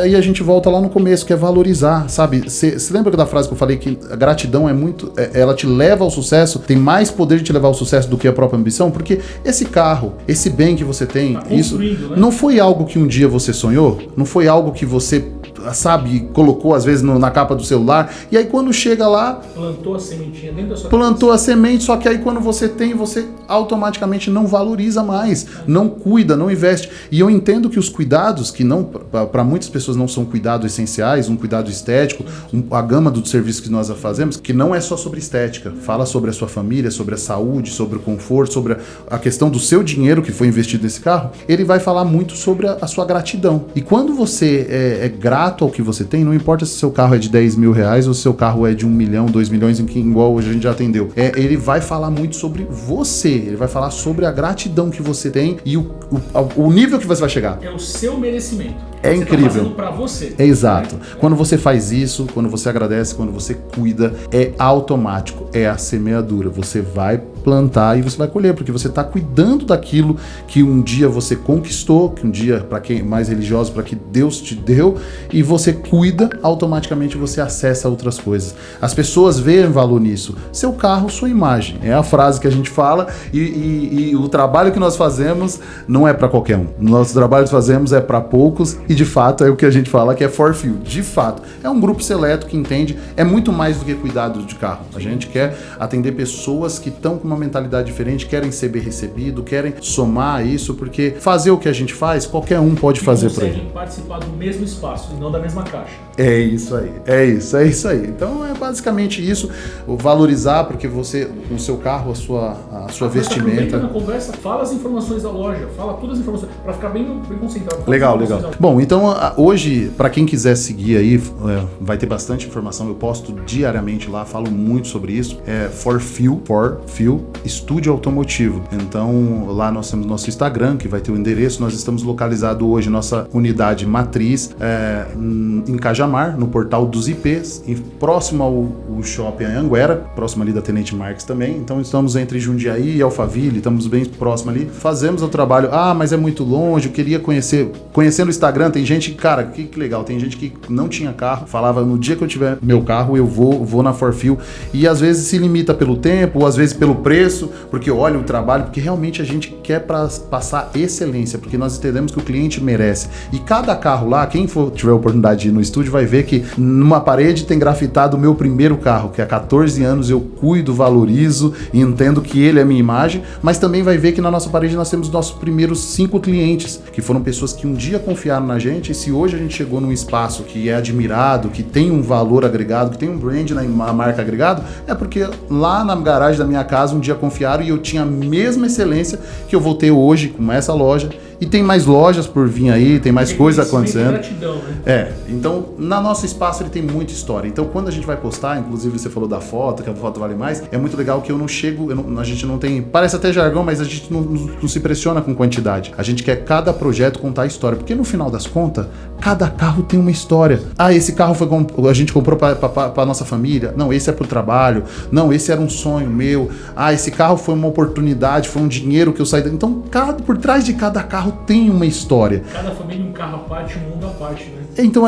Aí a gente volta lá no começo, que é valorizar, sabe? Você lembra da frase que eu falei que a gratidão é muito... ela te leva ao sucesso, tem mais poder de te levar ao sucesso do que a própria ambição? Porque esse carro, esse bem que você tem, isso né? não foi algo que um dia você sonhou? Não foi algo que você sabe, colocou às vezes na capa do celular, e aí quando chega lá, plantou a sementinha dentro da sua plantou a semente, só que aí quando você tem, você automaticamente não valoriza mais, não cuida, não investe. E eu entendo que os cuidados, que não, para muitas pessoas não são cuidados essenciais, um cuidado estético, a gama do serviço que nós fazemos, que não é só sobre estética, fala sobre a sua família, sobre a saúde, sobre o conforto, sobre a questão do seu dinheiro que foi investido nesse carro, ele vai falar muito sobre a sua gratidão. E quando você é grato ao que você tem, não importa se seu carro é de 10 mil reais ou se seu carro é de 1 milhão, 2 milhões, em que igual hoje a gente já atendeu, ele vai falar muito sobre você, ele vai falar sobre a gratidão que você tem e o nível que você vai chegar. É o seu merecimento. É você incrível. Tá fazendo pra você. É exato. Quando você faz isso, quando você agradece, quando você cuida, é automático, é a semeadura. Você vai plantar e você vai colher, porque você está cuidando daquilo que um dia você conquistou, que um dia, para quem é mais religioso, para que Deus te deu, e você cuida, automaticamente você acessa outras coisas. As pessoas veem valor nisso. Seu carro, sua imagem. É a frase que a gente fala e o trabalho que nós fazemos não é para qualquer um. Nosso trabalho que fazemos é para poucos e de fato é o que a gente fala que é for few. De fato, é um grupo seleto que entende, é muito mais do que cuidado de carro. A gente quer atender pessoas que estão com uma mentalidade diferente, querem ser bem recebido, querem somar isso, porque fazer o que a gente faz, qualquer um pode fazer por aí. Conseguem participar do mesmo espaço e não da mesma caixa. É isso aí, é isso aí. Então é basicamente isso, valorizar, porque você, o seu carro, a sua vestimenta. Na conversa, fala as informações da loja, fala todas as informações, para ficar bem concentrado. Legal. Bom, então hoje, para quem quiser seguir aí, vai ter bastante informação, eu posto diariamente lá, falo muito sobre isso, For Few Estúdio Automotivo. Então lá nós temos nosso Instagram, que vai ter o endereço, nós estamos localizados hoje, nossa unidade matriz, em Cajamar, no portal dos IPs, próximo ao shopping Anhanguera, próximo ali da Tenente Marques também, então estamos entre Jundiaí e Alphaville, estamos bem próximo ali, fazemos o trabalho, mas é muito longe, eu queria conhecendo o Instagram, tem gente, cara, que legal, tem gente que não tinha carro, falava, no dia que eu tiver meu carro, eu vou na For Few, e às vezes se limita pelo tempo, ou às vezes pelo preço, porque olha o trabalho, porque realmente a gente quer passar excelência, porque nós entendemos que o cliente merece. E cada carro lá, quem tiver a oportunidade de ir no estúdio, vai ver que numa parede tem grafitado o meu primeiro carro, que há 14 anos eu cuido, valorizo e entendo que ele é a minha imagem, mas também vai ver que na nossa parede nós temos nossos primeiros 5 clientes, que foram pessoas que um dia confiaram na gente, e se hoje a gente chegou num espaço que é admirado, que tem um valor agregado, que tem um brand na marca agregado, é porque lá na garagem da minha casa um dia confiaram e eu tinha a mesma excelência que eu vou ter hoje com essa loja. E tem mais lojas por vir aí, tem mais coisas acontecendo. Gratidão, né? Então, no nosso espaço ele tem muita história. Então, quando a gente vai postar, inclusive você falou da foto, que a foto vale mais, é muito legal que eu não chego, a gente não tem, parece até jargão, mas a gente não se pressiona com quantidade. A gente quer cada projeto contar a história, porque no final das contas, cada carro tem uma história. Esse carro a gente comprou para nossa família. Não, esse é pro trabalho. Não, esse era um sonho meu. esse carro foi uma oportunidade, foi um dinheiro que eu saí. Então, por trás de cada carro tem uma história. Cada família um carro à parte, um mundo à parte, né? Então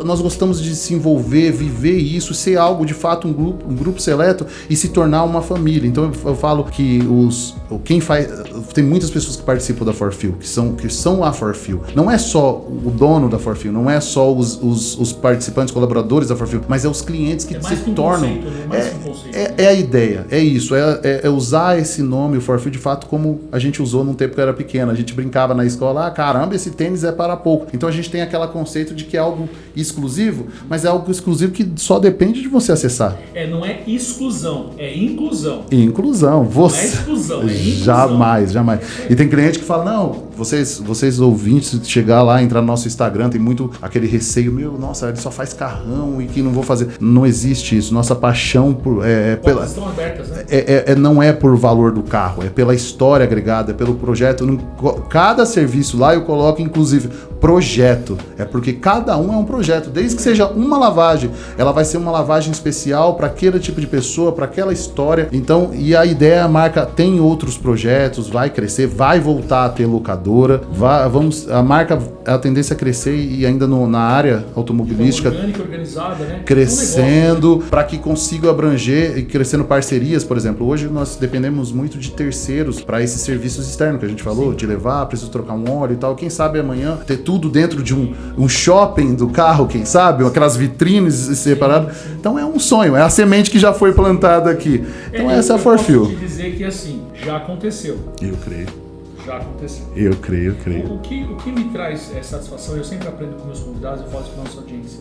nós gostamos de se envolver, viver isso, ser algo de fato um grupo seleto e se tornar uma família. Então eu falo que tem muitas pessoas que participam da For Few, que são a For Few. Não é só o dono da For Few, não é só os participantes, colaboradores da For Few, mas é os clientes que se tornam. É a ideia, é isso, é usar esse nome, o For Few, de fato, como a gente usou num tempo que eu era pequeno. A gente brincava na escola, caramba, esse tênis é para pouco. Então a gente tem aquele conceito de que é algo exclusivo, mas é algo exclusivo que só depende de você acessar. Não é exclusão, é inclusão. Inclusão. Não é exclusão, é inclusão. Jamais. E tem cliente que fala, não, vocês ouvintes, chegar lá, entrar no nosso Instagram, tem muito aquele receio, nossa, ele só faz carrão e que não vou fazer. Não existe isso. Nossa paixão estão abertas, né? Não é por valor do carro, é pela história agregada, é pelo projeto. Cada serviço lá eu coloco, inclusive, projeto. É porque cada um é um projeto. Desde que seja uma lavagem, ela vai ser uma lavagem especial para aquele tipo de pessoa, para aquela história. Então, e a ideia, a marca tem outros projetos, vai crescer, vai voltar a ter locadora, a marca, a tendência é crescer e ainda na área automobilística, orgânica, organizada, né? crescendo, para que consiga abranger e crescendo parcerias, por exemplo. Hoje nós dependemos muito de terceiros para esses serviços externos que a gente falou, de levar, preciso trocar um óleo e tal. Quem sabe amanhã ter tudo tudo dentro de um shopping do carro, quem sabe? Aquelas vitrines separadas. Então é um sonho, é a semente que já foi plantada aqui. Então essa é a ForFeel. Eu posso te dizer que assim, já aconteceu. Eu creio. Já aconteceu. Eu creio. O que me traz satisfação, eu sempre aprendo com meus convidados, eu falo isso com a nossa audiência,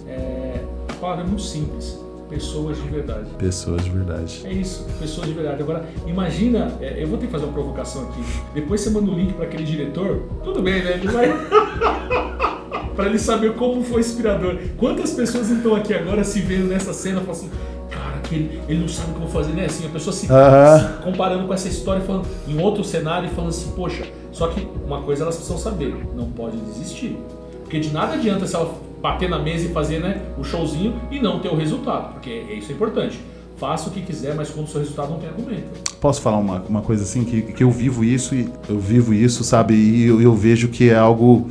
a palavra é muito simples. Pessoas de verdade. Pessoas de verdade. É isso, pessoas de verdade. Agora, imagina, eu vou ter que fazer uma provocação aqui. Depois você manda o link para aquele diretor, tudo bem, né? Ele vai... para ele saber como foi inspirador. Quantas pessoas não estão aqui agora se vendo nessa cena e falam assim, cara, que ele não sabe o que eu vou fazer, né? Assim, a pessoa se comparando com essa história, falando em outro cenário e falando assim, poxa, só que uma coisa elas precisam saber, não pode desistir. Porque de nada adianta se ela bater na mesa e fazer, né, o showzinho e não ter o resultado, porque isso é importante. Faça o que quiser, mas quando o seu resultado não tem argumento. Posso falar uma coisa assim, que eu vivo isso, sabe, e eu vejo que é algo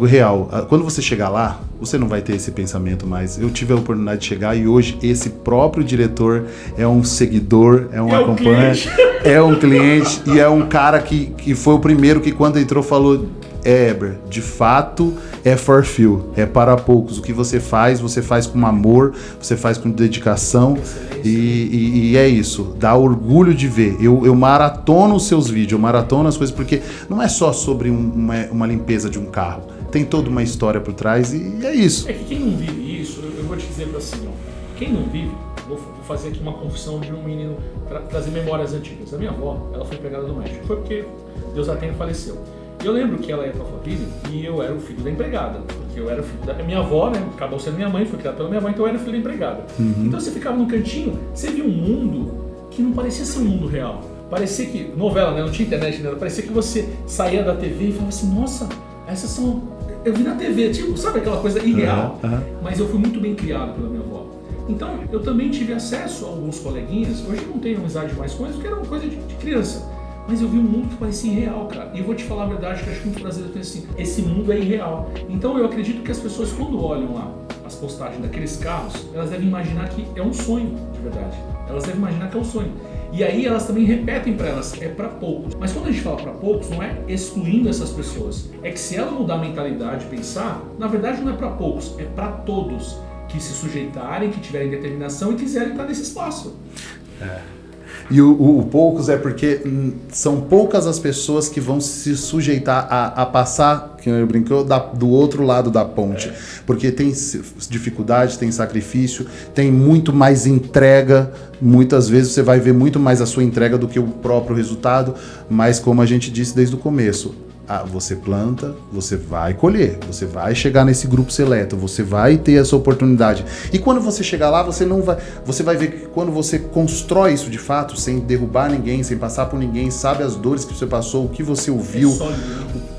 real. Quando você chegar lá, você não vai ter esse pensamento mais. Eu tive a oportunidade de chegar e hoje esse próprio diretor é um seguidor, é um acompanhante, é um cliente e é um cara que foi o primeiro que quando entrou falou, Heber, de fato é ForFeel, é para poucos. O que você faz com amor, você faz com dedicação e é isso, dá orgulho de ver. Eu maratono os seus vídeos, eu maratono as coisas, porque não é só sobre uma limpeza de um carro, tem toda uma história por trás e é isso. É que quem não vive isso, eu vou te dizer assim, ó, quem não vive, vou fazer aqui uma confissão de um menino, trazer memórias antigas. A minha avó, ela foi empregada do México, foi porque Deus a tenha, faleceu. Eu lembro que ela ia pra Alphaville e eu era o filho da empregada, porque eu era o filho da minha avó, né? Acabou sendo minha mãe, foi criado pela minha mãe, então eu era o filho da empregada. Então você ficava num cantinho, você via um mundo que não parecia ser um mundo real. Parecia que, novela, né? Não tinha internet, né? Parecia que você saía da TV e falava assim, nossa, essas são... Eu vi na TV, tipo, sabe aquela coisa irreal? Mas eu fui muito bem criado pela minha avó. Então eu também tive acesso a alguns coleguinhas, hoje eu não tenho amizade mais com eles, porque era uma coisa de criança. Mas eu vi um mundo que parecia irreal, cara. E eu vou te falar a verdade, que acho que muitos brasileiros pensam assim, esse mundo é irreal. Então eu acredito que as pessoas, quando olham lá as postagens daqueles carros, elas devem imaginar que é um sonho, de verdade. Elas devem imaginar que é um sonho. E aí elas também repetem para elas, é para poucos. Mas quando a gente fala para poucos, não é excluindo essas pessoas. É que se ela mudar a mentalidade, pensar, na verdade não é para poucos, é para todos que se sujeitarem, que tiverem determinação e quiserem estar nesse espaço. E o poucos é porque são poucas as pessoas que vão se sujeitar a passar, que eu brincou, do outro lado da ponte. Porque tem dificuldade, tem sacrifício, tem muito mais entrega. Muitas vezes você vai ver muito mais a sua entrega do que o próprio resultado. Mas como a gente disse desde o começo, você planta, você vai colher, você vai chegar nesse grupo seleto, você vai ter essa oportunidade. E quando você chegar lá, você vai ver que quando você constrói isso de fato, sem derrubar ninguém, sem passar por ninguém, sabe as dores que você passou, o que você ouviu,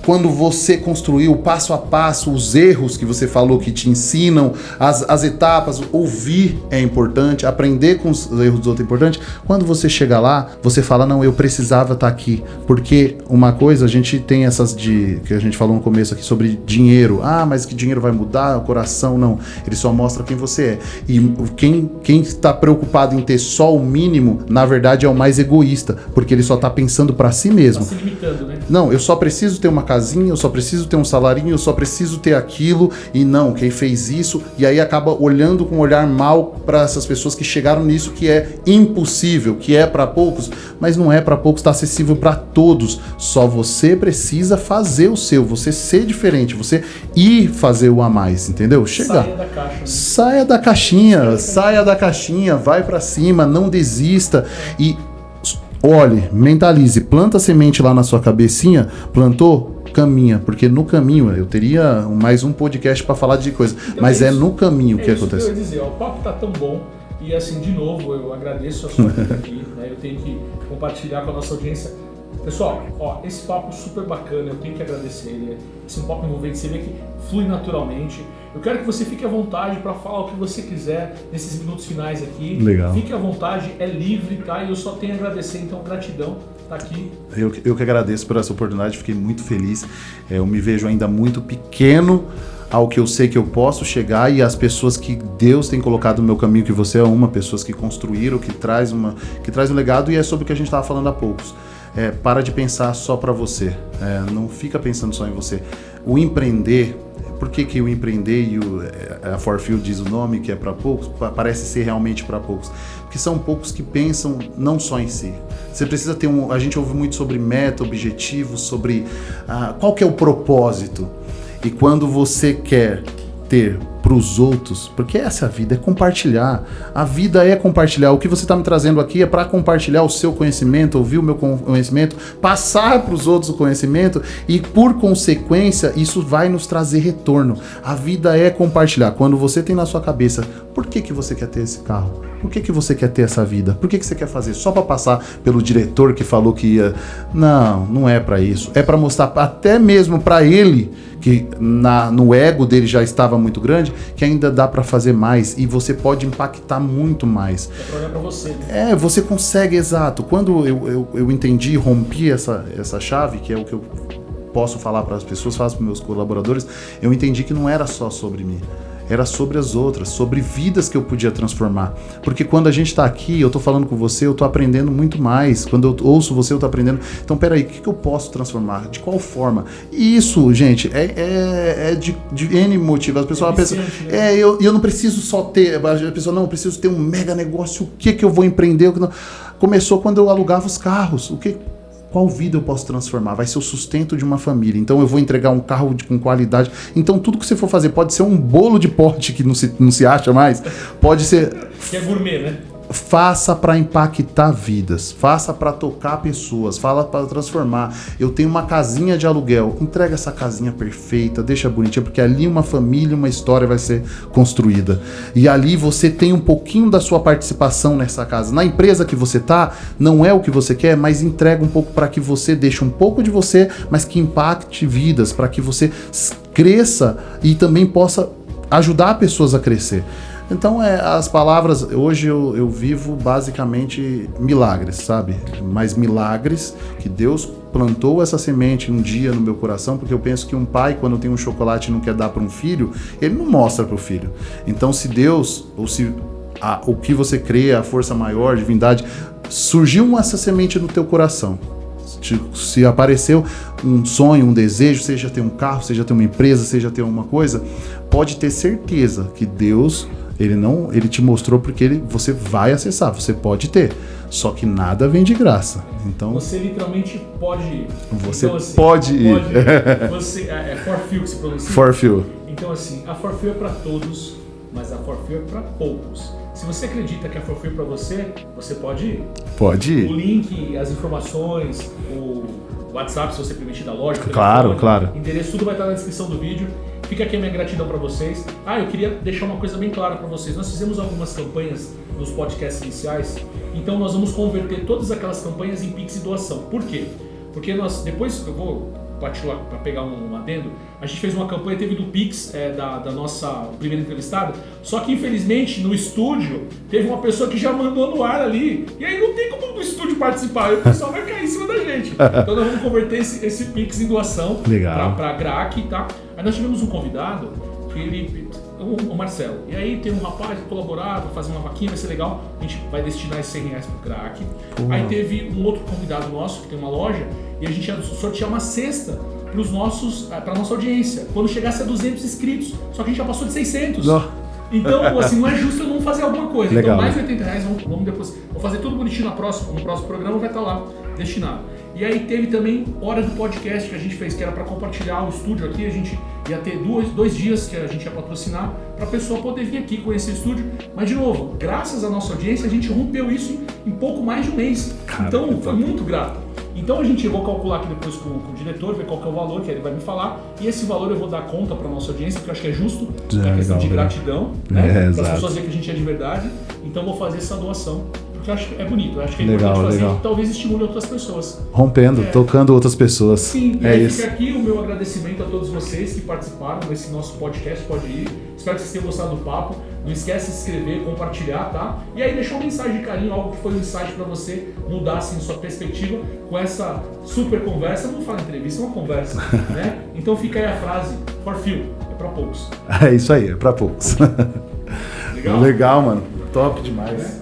quando você construiu passo a passo, os erros que você falou que te ensinam, as etapas, ouvir é importante, aprender com os erros dos outros é importante. Quando você chega lá, você fala, não, eu precisava estar aqui, porque uma coisa, a gente tem essas que a gente falou no começo aqui sobre dinheiro. Mas que dinheiro vai mudar? O coração, não. Ele só mostra quem você é. E quem está preocupado em ter só o mínimo, na verdade é o mais egoísta, porque ele só está pensando para si mesmo. Tá se limitando, né? Não, eu só preciso ter uma casinha, eu só preciso ter um salarinho, eu só preciso ter aquilo, e não, quem fez isso, e aí acaba olhando com um olhar mal para essas pessoas que chegaram nisso, que é impossível, que é para poucos, mas não é para poucos, está acessível para todos. Só você precisa fazer o seu, você ser diferente, você ir fazer o a mais, entendeu? Chega. Saia da caixa, né? Saia da caixinha, vai para cima, não desista e olhe, mentalize, planta a semente lá na sua cabecinha, plantou, caminha, porque no caminho, eu teria mais um podcast para falar de coisa, então mas é no caminho que acontece. Eu ia dizer, o papo tá tão bom e assim, de novo, eu agradeço a sua vida aqui, né? Eu tenho que compartilhar com a nossa audiência. Pessoal, esse papo super bacana, eu tenho que agradecer ele. Esse é um papo envolvente, você vê que flui naturalmente. Eu quero que você fique à vontade para falar o que você quiser nesses minutos finais aqui. Legal. Fique à vontade, é livre, tá? E eu só tenho a agradecer, então gratidão, tá aqui. Eu que agradeço por essa oportunidade, fiquei muito feliz. Eu me vejo ainda muito pequeno ao que eu sei que eu posso chegar, e as pessoas que Deus tem colocado no meu caminho, que você é uma, pessoas que construíram, que traz um legado, e é sobre o que a gente estava falando há poucos. Para de pensar só para você, não fica pensando só em você. O empreender por que o empreender e a For Few diz o nome, que é para poucos, parece ser realmente para poucos. Porque são poucos que pensam não só em si. Você precisa ter a gente ouve muito sobre meta, objetivo, sobre qual que é o propósito. E quando você quer ter para os outros, porque essa é a vida, é compartilhar. A vida é compartilhar. O que você está me trazendo aqui é para compartilhar o seu conhecimento, ouvir o meu conhecimento, passar para os outros o conhecimento e, por consequência, isso vai nos trazer retorno. A vida é compartilhar. Quando você tem na sua cabeça, por que você quer ter esse carro? Por que você quer ter essa vida? Por que você quer fazer? Só para passar pelo diretor que falou que ia... Não é para isso. É para mostrar até mesmo para ele, que no ego dele já estava muito grande, que ainda dá para fazer mais e você pode impactar muito mais. É para olhar para você. Né? Você consegue, exato. Quando eu entendi, rompi essa chave, que é o que eu posso falar para as pessoas, faço para meus colaboradores, eu entendi que não era só sobre mim. Era sobre as outras, sobre vidas que eu podia transformar. Porque quando a gente está aqui, eu estou falando com você, eu estou aprendendo muito mais. Quando eu ouço você, eu estou aprendendo. Então, peraí, o que eu posso transformar? De qual forma? E isso, gente, é de N motivos. As pessoas pensam, eu não preciso só ter... A pessoa, não, eu preciso ter um mega negócio. O que eu vou empreender? Começou quando eu alugava os carros. Qual vida eu posso transformar? Vai ser o sustento de uma família. Então eu vou entregar um carro com qualidade. Então tudo que você for fazer pode ser um bolo de pote que não se acha mais. Pode ser... Que é gourmet, né? Faça para impactar vidas, faça para tocar pessoas, fala para transformar. Eu tenho uma casinha de aluguel, entrega essa casinha perfeita, deixa bonitinha, porque ali uma família, uma história vai ser construída. E ali você tem um pouquinho da sua participação nessa casa. Na empresa que você tá, não é o que você quer, mas entrega um pouco para que você deixe um pouco de você, mas que impacte vidas, para que você cresça e também possa ajudar pessoas a crescer. Então, as palavras, hoje eu vivo basicamente milagres, sabe? Mas milagres que Deus plantou essa semente um dia no meu coração, porque eu penso que um pai, quando tem um chocolate e não quer dar para um filho, ele não mostra para o filho. Então, se Deus, ou se o que você crê, a força maior, a divindade, surgiu essa semente no teu coração, se apareceu um sonho, um desejo, seja ter um carro, seja ter uma empresa, seja ter alguma coisa, pode ter certeza que Deus... Ele te mostrou porque você vai acessar, você pode ter, só que nada vem de graça. Então você literalmente pode ir. Você então, assim, pode ir. Você, é For Few que se pronuncia? For Few. Então assim, a For Few é para todos, mas a For Few é para poucos. Se você acredita que a For Few é para você, você pode ir. Pode ir. O link, as informações, o WhatsApp, se você permitir, da loja. Claro. Endereço, tudo vai estar na descrição do vídeo. Fica aqui a minha gratidão para vocês. Eu queria deixar uma coisa bem clara para vocês. Nós fizemos algumas campanhas nos podcasts iniciais, então nós vamos converter todas aquelas campanhas em Pix e doação. Por quê? Porque depois eu vou para pegar um adendo, a gente fez uma campanha, teve do Pix da nossa primeira entrevistada, só que infelizmente no estúdio teve uma pessoa que já mandou no ar ali, e aí não tem como do estúdio participar, o pessoal vai cair em cima da gente. Então nós vamos converter esse Pix em doação para GRAC, tá? Aí nós tivemos um convidado, que o Marcelo, e aí tem um rapaz que colaborar, vai fazer uma vaquinha, vai ser legal, a gente vai destinar esses R$100 pro GRAC. Aí teve um outro convidado nosso, que tem uma loja, e a gente ia sortear uma cesta para nossa audiência, quando chegasse a 200 inscritos, só que a gente já passou de 600. Então, assim, não é justo eu não fazer alguma coisa. Legal, então, mais R$80, vamos depois. Vou fazer tudo bonitinho no próximo programa, vai estar lá destinado. E aí teve também hora do podcast que a gente fez, que era para compartilhar o estúdio aqui. A gente ia ter dois dias que a gente ia patrocinar para a pessoa poder vir aqui conhecer o estúdio. Mas, de novo, graças à nossa audiência, a gente rompeu isso em pouco mais de um mês. Então, foi muito grato. Então eu vou calcular aqui depois com o diretor, ver qual que é o valor que ele vai me falar, e esse valor eu vou dar conta para nossa audiência, porque eu acho que é justo, é questão de gratidão, né? Para as pessoas verem que a gente é de verdade. Então eu vou fazer essa doação, porque eu acho que é bonito, eu acho que é importante fazer e talvez estimule outras pessoas. Rompendo, tocando outras pessoas. Sim, e aí fica aqui o meu agradecimento a todos vocês que participaram desse nosso podcast, pode ir. Espero que vocês tenham gostado do papo. Não esquece de se inscrever, compartilhar, tá? E aí deixar uma mensagem de carinho, algo que foi um insight para você mudar assim sua perspectiva com essa super conversa. Não fala entrevista, é uma conversa, né? Então fica aí a frase, For Few, é para poucos. É isso aí, é para poucos. Legal? Legal, mano. Top demais.